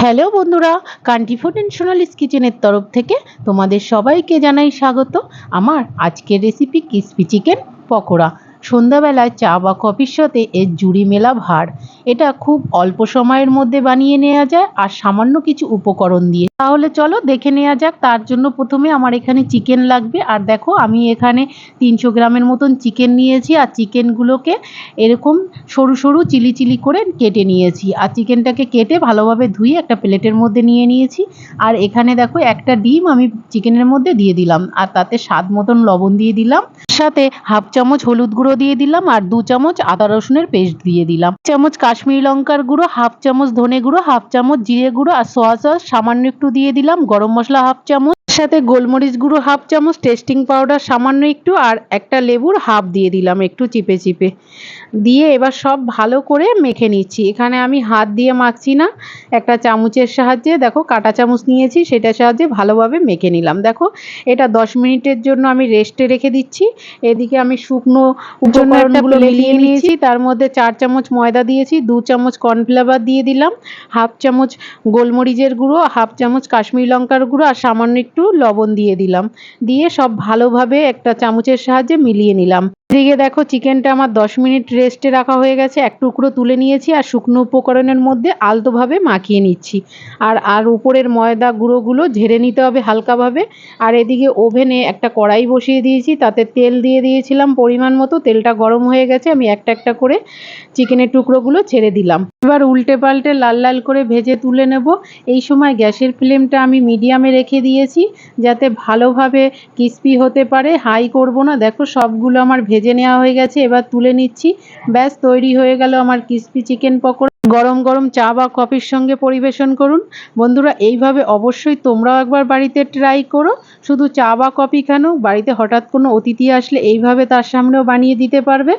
Hello বন্ধুরা, country food and Sonali's কিচেনের তরফ থেকে তোমাদের সবাইকে জানাই স্বাগত। আমার আজকের রেসিপি ক্রিসপি চিকেন পকোড়া। সন্ধ্যাবেলায় চা বা কফির সাথে এর জুড়ি মেলা ভার। এটা খুব অল্প সময়ের মধ্যে বানিয়ে নেওয়া যায় আর সামান্য কিছু উপকরণ দিয়ে। তাহলে চলো দেখে নেওয়া যাক। তার জন্য প্রথমে আমার এখানে চিকেন লাগবে। আর দেখো আমি এখানে 300 গ্রামের মতন চিকেন নিয়েছি আর চিকেনগুলোকে এরকম সরু সরু চিলি চিলি করে কেটে নিয়েছি। আর চিকেনটাকে কেটে ভালোভাবে ধুয়ে একটা প্লেটের মধ্যে নিয়ে নিয়েছি। আর এখানে দেখো একটা ডিম আমি চিকেনের মধ্যে দিয়ে দিলাম আর তাতে স্বাদ মতন লবণ দিয়ে দিলাম। সাথে হাফ চামচ হলুদ গুঁড়ো দিয়ে দিলাম আর 2 চামচ আদা রসুনের পেস্ট দিয়ে দিলাম। চামচ কাশ্মীরি লঙ্কার গুঁড়ো, হাফ চামচ ধনে গুঁড়ো, হাফ চামচ জিরে গুঁড়ো আর সোয়া সস সামান্য একটু দিয়ে দিলাম। গরম মশলা হাফ চামচ, সাথে গোলমরিচ গুঁড়ো হাফ চামচ, টেস্টিং পাউডার সামান্য একটু আর একটা লেবুর হাফ দিয়ে দিলাম একটু চিপে চিপে দিয়ে এবার সব ভালো করে মেখে নিচ্ছি। এখানে আমি হাত দিয়ে মাখছি না, একটা চামচের সাহায্যে, দেখো কাঁটা চামচ নিয়েছি সেটার সাহায্যে ভালোভাবে মেখে নিলাম। দেখো এটা 10 মিনিটের জন্য আমি রেস্টে রেখে দিচ্ছি। এদিকে আমি শুকনো উপকরণগুলো মিলিয়ে নিয়েছি। তার মধ্যে 4 চামচ ময়দা দিয়েছি, 2 চামচ কর্নফ্লাওয়ার দিয়ে দিলাম, হাফ চামচ গোলমরিচের গুঁড়ো, হাফ চামচ কাশ্মীরি লঙ্কার গুঁড়ো আর সামান্য একটু লবণ দিয়ে দিলাম। দিয়ে সব ভালোভাবে একটা চামচের সাহায্যে মিলিয়ে নিলাম। এদিকে দেখো চিকেনটা আমার 10 মিনিট রেস্টে রাখা হয়ে গেছে। এক টুকরো তুলে নিয়েছি আর শুকনো উপকরণের মধ্যে আলতোভাবে মাখিয়ে নিচ্ছি। আর উপরের ময়দা গুঁড়োগুলো ঝেড়ে নিতে হবে হালকাভাবে। আর এদিকে ওভেনে একটা কড়াই বসিয়ে দিয়েছি, তাতে তেল দিয়ে দিয়েছিলাম পরিমাণ মতো। তেলটা গরম হয়ে গেছে, আমি একটা একটা করে চিকেনের টুকরোগুলো ছেড়ে দিলাম। এবার উল্টে পাল্টে লাল লাল করে ভেজে তুলে নেব। এই সময় গ্যাসের ফ্লেমটা আমি মিডিয়ামে রেখে দিয়েছি যাতে ভালোভাবে ক্রিস্পি হতে পারে, হাই করব না। দেখো সবগুলো আমার ভেজে নেওয়া হয়ে গেছে, এবার তুলে নিচ্ছি। ব্যাস তৈরি হয়ে গেল আমার ক্রিস্পি চিকেন পকোড়া। গরম গরম চা বা কফির সঙ্গে পরিবেশন করুন। বন্ধুরা এইভাবে অবশ্যই তোমরাও একবার বাড়িতে ট্রাই করো। শুধু চা বা কফি কেন, বাড়িতে হঠাৎ কোনো অতিথি আসলে এইভাবে তার সামনেও বানিয়ে দিতে পারবে।